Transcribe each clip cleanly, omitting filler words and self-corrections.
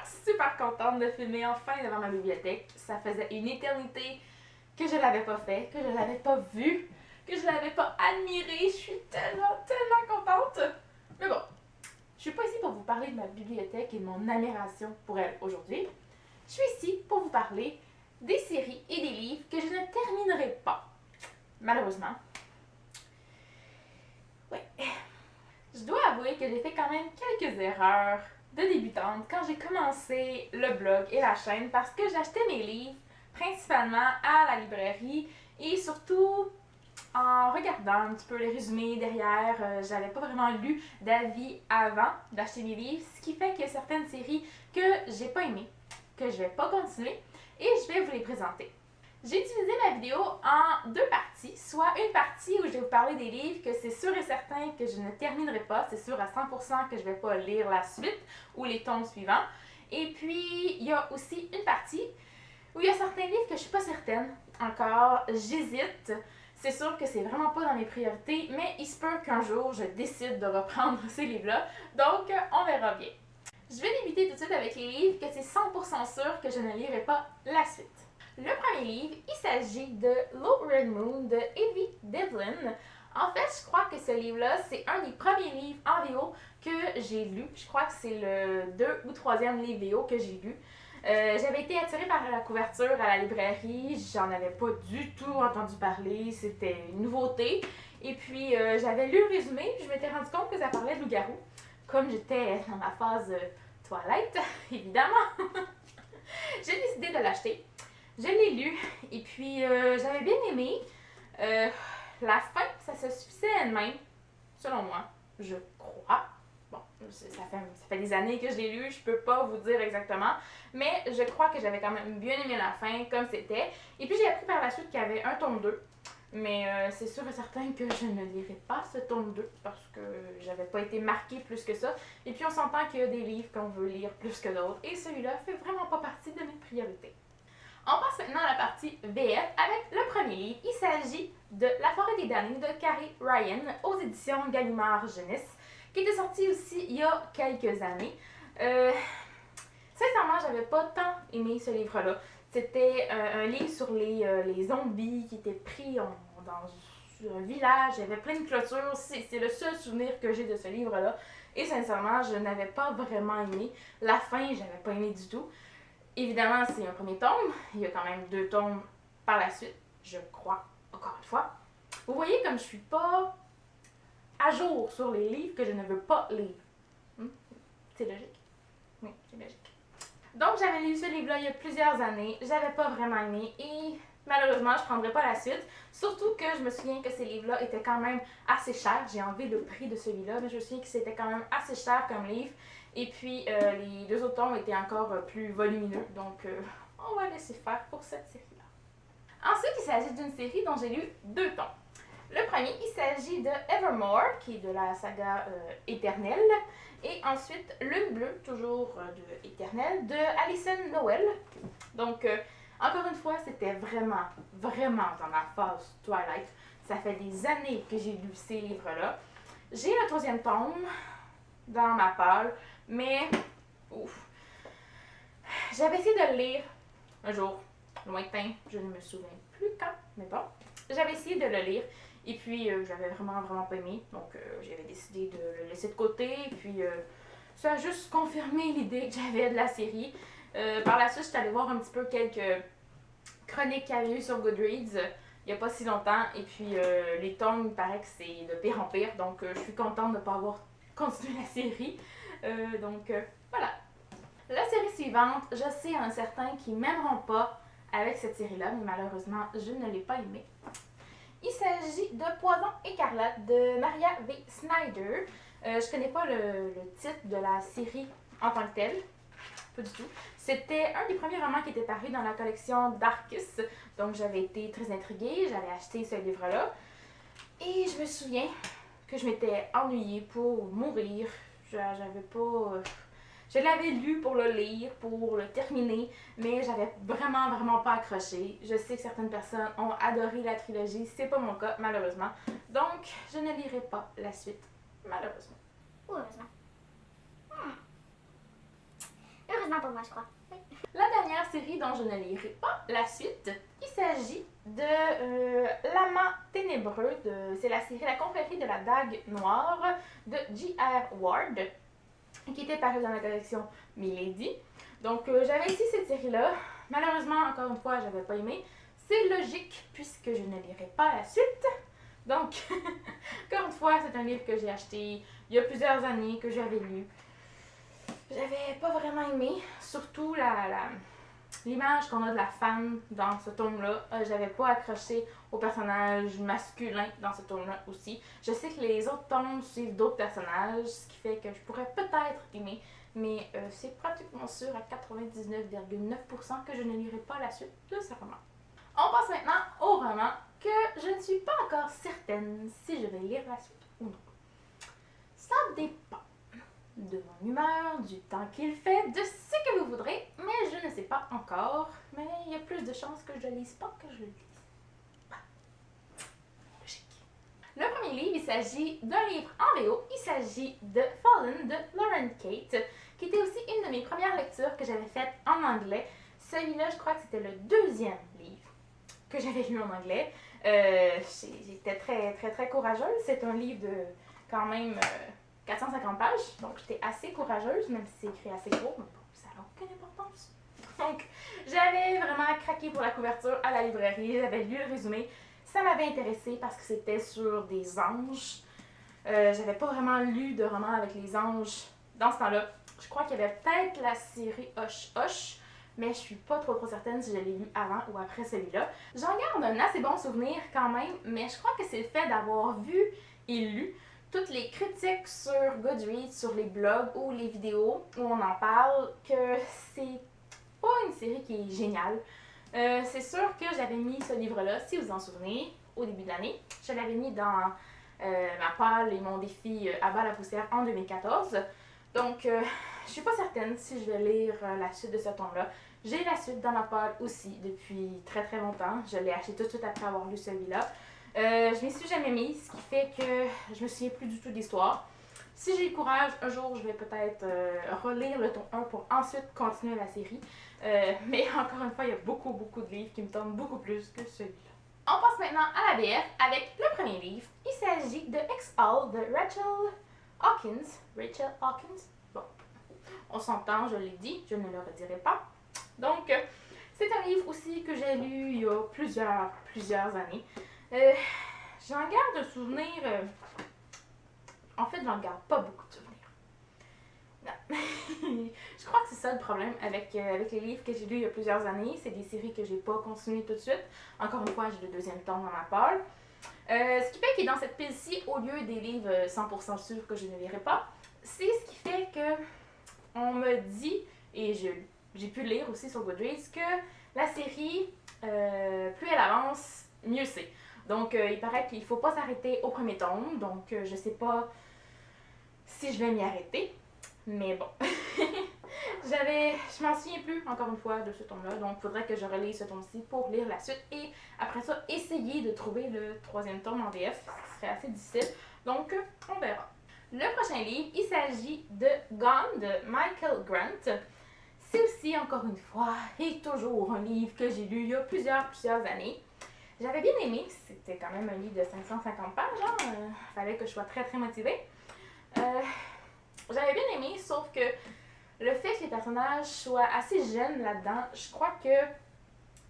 super contente de filmer enfin devant ma bibliothèque. Ça faisait une éternité que je l'avais pas fait, que je l'avais pas vu, que je l'avais pas admiré. Je suis tellement contente. Mais bon, je suis pas ici pour vous parler de ma bibliothèque et de mon admiration pour elle aujourd'hui. Je suis ici pour vous parler des séries et des livres que je ne terminerai pas. Malheureusement. Ouais. Je dois avouer que j'ai fait quand même quelques erreurs de débutante quand j'ai commencé le blog et la chaîne parce que j'achetais mes livres principalement à la librairie et surtout en regardant un petit peu les résumés derrière. J'avais pas vraiment lu d'avis avant d'acheter mes livres, ce qui fait qu'il y a certaines séries que j'ai pas aimées, que je vais pas continuer et je vais vous les présenter. J'ai divisé ma vidéo en deux parties, soit une partie où je vais vous parler des livres que c'est sûr et certain que je ne terminerai pas, c'est sûr à 100% que je ne vais pas lire la suite ou les tomes suivants. Et puis, il y a aussi une partie où il y a certains livres que je ne suis pas certaine encore, j'hésite. C'est sûr que c'est vraiment pas dans mes priorités, mais il se peut qu'un jour je décide de reprendre ces livres-là, donc on verra bien. Je vais débuter tout de suite avec les livres que c'est 100% sûr que je ne lirai pas la suite. Le premier livre, il s'agit de Low Red Moon de Evie Devlin. En fait, je crois que ce livre-là, c'est un des premiers livres en VO que j'ai lu. Je crois que c'est le 2 ou 3e livre VO que j'ai lu. J'avais été attirée par la couverture à la librairie, j'en avais pas du tout entendu parler, c'était une nouveauté. Et puis j'avais lu le résumé, puis je m'étais rendu compte que ça parlait de loup-garou. Comme j'étais dans ma phase Twilight, évidemment, j'ai décidé de l'acheter. Je l'ai lu et puis j'avais bien aimé. La fin, ça se suffisait à elle-même, selon moi, je crois. Bon, ça fait des années que je l'ai lu, je peux pas vous dire exactement, mais je crois que j'avais quand même bien aimé la fin comme c'était. Et puis j'ai appris par la suite qu'il y avait un tome 2, mais c'est sûr et certain que je ne lirai pas ce tome 2 parce que j'avais pas été marquée plus que ça. Et puis on s'entend qu'il y a des livres qu'on veut lire plus que d'autres, et celui-là fait vraiment pas partie de mes priorités. On passe maintenant à la partie VF avec le premier livre. Il s'agit de La forêt des damnés de Carrie Ryan aux éditions Gallimard Jeunesse, qui était sorti aussi il y a quelques années. Sincèrement, j'avais pas tant aimé ce livre-là. C'était un livre sur les zombies qui étaient pris dans un village. Il y avait plein de clôtures. C'est le seul souvenir que j'ai de ce livre-là. Et sincèrement, je n'avais pas vraiment aimé. La fin, j'avais pas aimé du tout. Évidemment, c'est un premier tome. Il y a quand même 2 tomes par la suite, je crois, encore une fois. Vous voyez comme je suis pas à jour sur les livres que je ne veux pas lire. C'est logique? Oui, c'est logique. Donc, j'avais lu ce livre-là il y a plusieurs années. J'avais pas vraiment aimé et malheureusement, je prendrai pas la suite. Surtout que je me souviens que ces livres-là étaient quand même assez chers. J'ai enlevé le prix de celui-là, mais je me souviens que c'était quand même assez cher comme livre. Et puis, les 2 autres tomes étaient encore plus volumineux. Donc, on va laisser faire pour cette série-là. Ensuite, il s'agit d'une série dont j'ai lu 2 tomes. Le premier, il s'agit de Evermore, qui est de la saga Éternelle. Et ensuite, Lune Bleue, toujours de Éternelle, de Alison Noël. Donc, encore une fois, c'était vraiment dans ma phase Twilight. Ça fait des années que j'ai lu ces livres-là. J'ai le 3e tome dans ma palle, mais ouf. J'avais essayé de le lire un jour, lointain, je ne me souviens plus quand, mais bon. J'avais essayé de le lire et puis j'avais vraiment pas aimé, donc j'avais décidé de le laisser de côté. Et puis ça a juste confirmé l'idée que j'avais de la série. Par la suite, je suis allée voir un petit peu quelques chroniques qu'il y avait eu sur Goodreads il n'y a pas si longtemps. Et puis les tomes, il paraît que c'est de pire en pire, donc je suis contente de ne pas avoir continué la série. Voilà. La série suivante, je sais, il y en a certains qui m'aimeront pas avec cette série-là, mais malheureusement, je ne l'ai pas aimée. Il s'agit de Poison écarlate de Maria V. Snyder. Je connais pas le titre de la série en tant que tel, pas du tout. C'était un des premiers romans qui était paru dans la collection Darkus, donc j'avais été très intriguée, j'avais acheté ce livre-là. Et je me souviens que je m'étais ennuyée pour mourir. J'avais pas... Je l'avais lu pour le lire, pour le terminer, mais j'avais vraiment pas accroché. Je sais que certaines personnes ont adoré la trilogie, c'est pas mon cas, malheureusement. Donc, je ne lirai pas la suite, malheureusement. Ou heureusement. Heureusement pour moi, je crois. Oui. La dernière série dont je ne lirai pas la suite, il s'agit de L'Amant Ténébreux. C'est la série La Confrérie de la Dague Noire de J.R. Ward, qui était parue dans la collection Milady. Donc, j'avais ici cette série-là. Malheureusement, encore une fois, j'avais pas aimé. C'est logique, puisque je ne lirai pas la suite. Donc, encore une fois, c'est un livre que j'ai acheté il y a plusieurs années, que j'avais lu. J'avais pas vraiment aimé, surtout l'image qu'on a de la femme dans ce tome-là. J'avais pas accroché au personnage masculin dans ce tome-là aussi. Je sais que les autres tomes suivent d'autres personnages, ce qui fait que je pourrais peut-être aimer, mais c'est pratiquement sûr à 99,9% que je ne lirai pas la suite de ce roman. On passe maintenant au roman que je ne suis pas encore certaine si je vais lire la suite ou non. Ça dépend de mon humeur, du temps qu'il fait, de ce que vous voudrez, mais je ne sais pas encore. Mais il y a plus de chances que je ne lise pas que je le lise. Logique. Le premier livre, il s'agit d'un livre en VO. Il s'agit de Fallen de Lauren Kate, qui était aussi une de mes premières lectures que j'avais faites en anglais. Celui-là, je crois que c'était le deuxième livre que j'avais lu en anglais. J'étais très courageuse. C'est un livre de quand même 450 pages, donc j'étais assez courageuse, même si c'est écrit assez court, mais bon, ça n'a aucune importance. Donc, j'avais vraiment craqué pour la couverture à la librairie, j'avais lu le résumé. Ça m'avait intéressée parce que c'était sur des anges. J'avais pas vraiment lu de roman avec les anges dans ce temps-là. Je crois qu'il y avait peut-être la série Hush Hush, mais je suis pas trop certaine si je l'ai lu avant ou après celui-là. J'en garde un assez bon souvenir quand même, mais je crois que c'est le fait d'avoir vu et lu toutes les critiques sur Goodreads, sur les blogs ou les vidéos où on en parle, que c'est pas une série qui est géniale. C'est sûr que j'avais mis ce livre-là, si vous en souvenez, au début de l'année. Je l'avais mis dans ma pile et mon défi Abat la poussière en 2014. Donc, je suis pas certaine si je vais lire la suite de ce tome-là. J'ai la suite dans ma pile aussi depuis très longtemps. Je l'ai acheté tout de suite après avoir lu celui-là. Je m'y suis jamais mise, ce qui fait que je me souviens plus du tout de l'histoire. Si j'ai le courage, un jour, je vais peut-être relire le tome 1 pour ensuite continuer la série. Mais encore une fois, il y a beaucoup de livres qui me tombent beaucoup plus que celui-là. On passe maintenant à la BF avec le premier livre. Il s'agit de X-All de Rachel Hawkins. Bon, on s'entend, je l'ai dit, je ne le redirai pas. Donc, c'est un livre aussi que j'ai lu il y a plusieurs années. J'en garde un souvenir. En fait, j'en garde pas beaucoup de souvenirs. Non. Je crois que c'est ça le problème avec les livres que j'ai lus il y a plusieurs années. C'est des séries que j'ai pas continuées tout de suite. Encore une fois, j'ai le deuxième tome dans ma pile. Ce qui fait que dans cette pile-ci, au lieu des livres 100% sûrs que je ne lirai pas, c'est ce qui fait que on me dit, et j'ai pu lire aussi sur Goodreads, que la série, plus elle avance, mieux c'est. Donc, il paraît qu'il ne faut pas s'arrêter au premier tome. Donc, je sais pas si je vais m'y arrêter. Mais bon. Je m'en souviens plus, encore une fois, de ce tome-là. Donc, il faudrait que je relise ce tome-ci pour lire la suite. Et après ça, essayer de trouver le troisième tome en VF. Ce serait assez difficile. Donc, on verra. Le prochain livre, il s'agit de Gone de Michael Grant. C'est aussi, encore une fois, et toujours un livre que j'ai lu il y a plusieurs années. J'avais bien aimé, c'était quand même un livre de 550 pages, fallait que je sois très motivée. J'avais bien aimé, sauf que le fait que les personnages soient assez jeunes là-dedans, je crois que,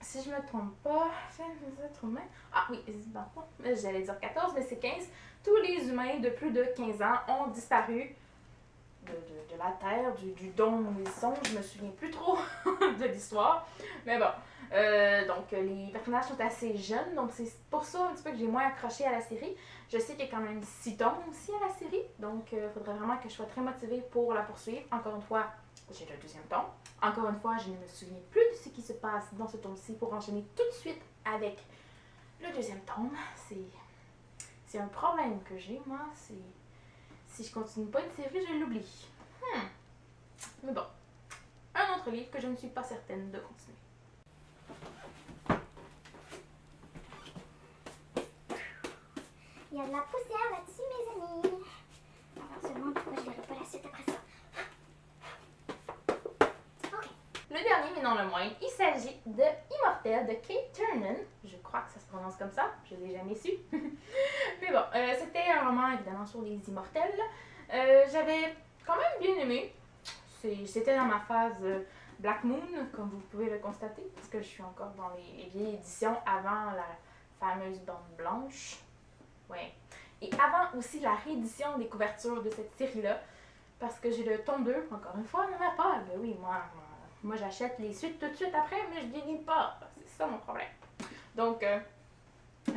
si je me trompe pas, ah oui, j'allais dire 14, mais c'est 15, tous les humains de plus de 15 ans ont disparu de la Terre, du dôme où ils sont, je me souviens plus trop de l'histoire, mais bon. Donc, les personnages sont assez jeunes, donc c'est pour ça un petit peu que j'ai moins accroché à la série. Je sais qu'il y a quand même 6 tomes aussi à la série, donc il faudrait vraiment que je sois très motivée pour la poursuivre. Encore une fois, j'ai le deuxième tome. Encore une fois, je ne me souviens plus de ce qui se passe dans ce tome-ci pour enchaîner tout de suite avec le deuxième tome. C'est un problème que j'ai, moi. Si je continue pas une série, je l'oublie. Mais bon, un autre livre que je ne suis pas certaine de continuer. Il y a de la poussière là-dessus, mes amis. Alors, seulement pourquoi je ne lirai pas la suite après ça. mais non le moindre, il s'agit de Immortel de Kate Turner. Je crois que ça se prononce comme ça, je l'ai jamais su. Mais bon, c'était un roman évidemment sur les immortels. J'avais quand même bien aimé. C'était dans ma phase Black Moon, comme vous pouvez le constater, parce que je suis encore dans les vieilles éditions avant la fameuse bande blanche. Ouais. Et avant aussi la réédition des couvertures de cette série-là, parce que j'ai le tome 2, encore une fois, on n'en a pas. Ben oui, moi j'achète les suites tout de suite après, mais je les lis pas. C'est ça mon problème. Donc,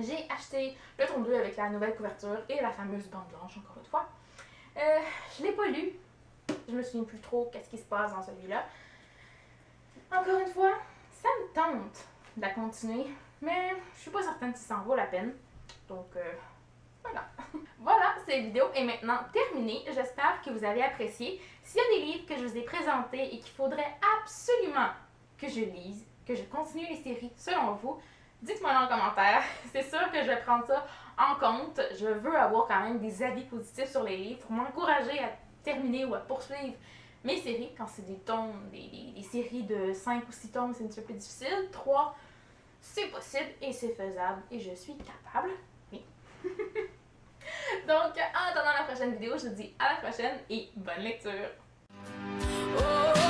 j'ai acheté le tome 2 avec la nouvelle couverture et la fameuse bande blanche, encore une fois. Je l'ai pas lu. Je me souviens plus trop qu'est-ce qui se passe dans celui-là. Encore une fois, ça me tente de la continuer, mais je suis pas certaine si ça en vaut la peine. Donc, voilà. Voilà, cette vidéo est maintenant terminée. J'espère que vous avez apprécié. S'il y a des livres que je vous ai présentés et qu'il faudrait absolument que je lise, que je continue les séries selon vous, dites-moi en commentaire. C'est sûr que je vais prendre ça en compte. Je veux avoir quand même des avis positifs sur les livres pour m'encourager à terminer ou à poursuivre mes séries. Quand c'est des tomes, des séries de 5 ou 6 tomes, c'est un petit peu plus difficile. 3, c'est possible et c'est faisable et je suis capable. Oui. Donc, en attendant la prochaine vidéo, je vous dis à la prochaine et bonne lecture! Oh!